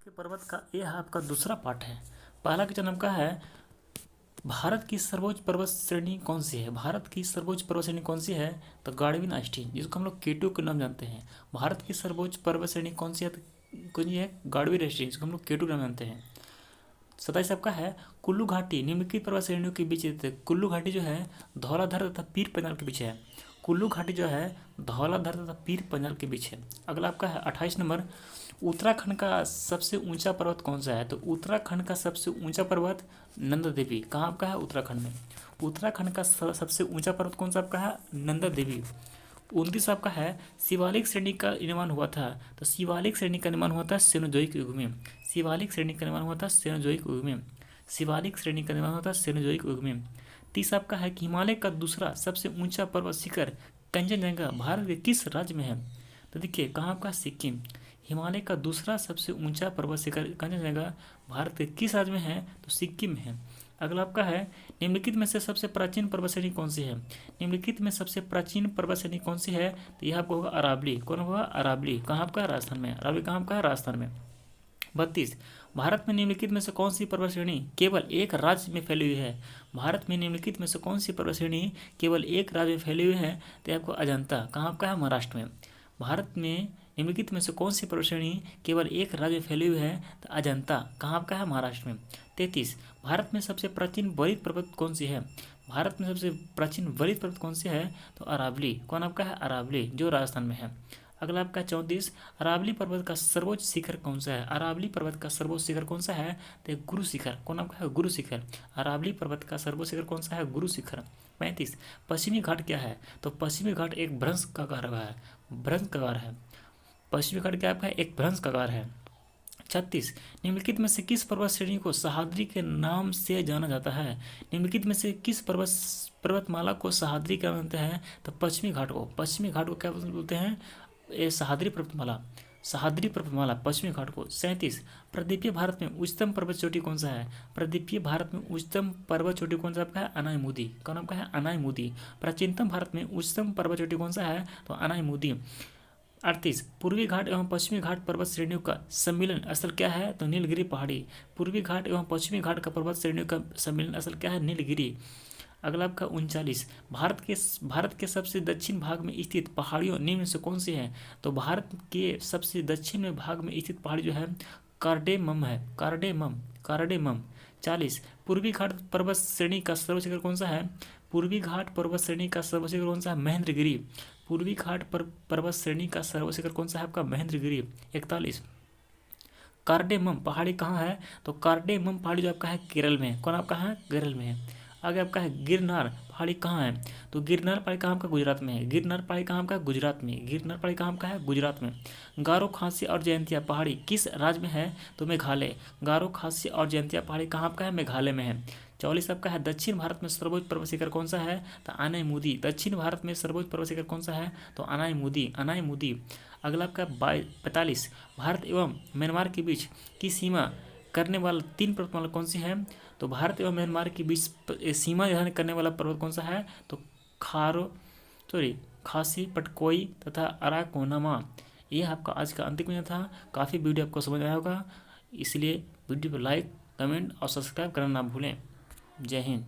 के पर्वत का यह आपका दूसरा पार्ट है। पहला क्वेश्चन आपका है, भारत की सर्वोच्च पर्वत श्रेणी कौन सी है? भारत की सर्वोच्च पर्वत श्रेणी कौन सी है? तो गार्डविन आइस्टीन, जिसको हम लोग केटू के नाम जानते हैं। भारत की सर्वोच्च पर्वत श्रेणी कौन सी है? तो कौन सी है? गार्डविन आइस्टीन, जिसको हम लोग केटू के नाम जानते हैं। 27 आपका है, कुल्लू घाटी निम्नलिखित पर्वत श्रेणियों के बीच स्थित है। कुल्लू घाटी जो है धौलाधर तथा पीर पंजाल के बीच है। कुल्लू घाटी जो है धौलाधर तथा पीर पंजाल के बीच है। अगला आपका है 28 नंबर, उत्तराखंड का सबसे ऊंचा पर्वत कौन सा है? तो उत्तराखंड का सबसे ऊंचा पर्वत नंदा देवी। कहाँ आपका है? उत्तराखंड में। उत्तराखंड का सबसे ऊंचा पर्वत कौन सा आपका है? नंदा देवी। 29 आपका है, शिवालिक श्रेणी का निर्माण हुआ था। तो शिवालिक श्रेणी का निर्माण हुआ था सेनोजोइक युग में। शिवालिक श्रेणी का निर्माण हुआ था सेनोजोइक युग में। शिवालिक श्रेणी का निर्माण हुआ था सेनोजोइक युग में। 30 आपका है कि हिमालय का दूसरा सबसे ऊंचा पर्वत शिखर कंचनजंगा भारत के किस राज्य में है? तो देखिए कहाँ आपका? सिक्किम। हिमालय का दूसरा सबसे ऊंचा पर्वत शिखर कंचनजंगा भारत के किस राज्य में है? तो सिक्किम में है। अगला आपका है, निम्नलिखित में से सबसे प्राचीन पर्वत श्रेणी कौन सी है? निम्नलिखित में सबसे प्राचीन पर्वत श्रेणी कौन सी है? तो यह आपको होगा अरावली। कौन होगा? अरावली। कहाँ आपका? राजस्थान में। अरावली कहाँ आपका है? राजस्थान में। 32, भारत में निम्नलिखित में से कौन सी पर्वत श्रेणी केवल एक राज्य में फैली हुई है? भारत में निम्नलिखित में से कौन सी पर्वत श्रेणी केवल एक राज्य में फैली हुई है? तो आपको अजंता। कहाँ आपका है? महाराष्ट्र में। भारत में निम्नलिखित में से कौन सी पर्वत श्रेणी केवल एक राज्य में फैली हुई है? तो अजंता। कहाँ आपका है? महाराष्ट्र में। 33, भारत में सबसे प्राचीन वरित पर्वत कौन सी है? भारत में सबसे प्राचीन वरित पर्वत कौन सी है? तो अरावली। कौन आपका है? अरावली, जो राजस्थान में है। अगला आपका 34, अरावली पर्वत का सर्वोच्च शिखर कौन सा है? अरावली पर्वत का सर्वोच्च शिखर कौन सा है? तो गुरु शिखर। कौन आपका है? गुरु शिखर। अरावली पर्वत का सर्वोच्च शिखर कौन सा है? गुरु शिखर। 35, पश्चिमी घाट क्या है? तो पश्चिमी घाट एक भ्रंश कगार है। भ्रंश कगार है। पश्चिमी घाट क्या आपका? एक भ्रंश कगार है। 36, निम्नलिखित में से किस पर्वत श्रेणी को सह्याद्री के नाम से जाना जाता है? निम्नलिखित में से किस पर्वतमाला को सह्याद्री क्या बोलते हैं? तो पश्चिमी घाट को। पश्चिमी घाट को क्या बोलते हैं? ये सह्याद्री पर्वतमाला। सह्याद्री पर्वतमाला पश्चिमी घाट को। 37, प्रदीपीय भारत में उच्चतम पर्वत चोटी कौन सा है? प्रदीपीय भारत में उच्चतम पर्वत चोटी कौन सा आपका है? अनायमुदी। कौन आपका है? अनायमुदी। प्राचीनतम भारत में उच्चतम पर्वत चोटी कौन सा है? तो अनायमुदी। 38, पूर्वी घाट एवं पश्चिमी घाट पर्वत श्रेणियों का सम्मिलन स्थल क्या है? तो नीलगिरी पहाड़ी। पूर्वी घाट एवं पश्चिमी घाट का पर्वत श्रेणियों का सम्मिलन स्थल क्या है? नीलगिरी। अगला आपका 39, भारत के सबसे दक्षिण भाग में स्थित पहाड़ियों निम्न से कौन सी है? तो भारत के सबसे दक्षिण भाग में स्थित पहाड़ी जो है कार्डेमम है। कार्डेमम। 40, पूर्वी घाट पर्वत श्रेणी का सर्वोच्च शिखर कौन सा है? पूर्वी घाट पर्वत श्रेणी का सर्वोच्च शिखर कौन सा है? महेंद्रगिरी। पूर्वी घाट पर्वत श्रेणी का सर्वोच्च शिखर कौन सा है आपका? महेंद्रगिरी। 41, कार्डेमम पहाड़ी कहाँ है? तो कार्डेमम पहाड़ी जो आपका है केरल में। कौन आपका है? केरल में है। आगे आपका है गिरनार पहाड़ी कहाँ है? तो गिरनार पहाड़ी कहाँ आपका? गुजरात में है। गिरनार पहाड़ी कहाँ आपका? गुजरात में। गिरनार पहाड़ी कहाँ आपका है? गुजरात में। गारो खासी और जयंतिया पहाड़ी किस राज्य में है? तो मेघालय। गारो खासी और जयंतिया पहाड़ी कहाँ आपका है? मेघालय में है। 44 आपका है, दक्षिण भारत में सर्वोच्च पर्वत शिखर कौन सा है? तो अनायमुदी। दक्षिण भारत में सर्वोच्च पर्वत शिखर कौन सा है? तो अनायमुदी। अगला आपका 45, भारत एवं म्यांमार के बीच की सीमा करने वाला 3 पर्वतमाला कौन सी है? तो भारत एवं म्यांमार के बीच सीमा निर्धारण करने वाला पर्वत कौन सा है? तो खासी पटकोई तथा अराकोनामा। यह आपका आज का अंतिम वीडियो था। काफ़ी वीडियो आपको समझ आया होगा, इसलिए वीडियो को लाइक, कमेंट और सब्सक्राइब करना ना भूलें। जय हिंद।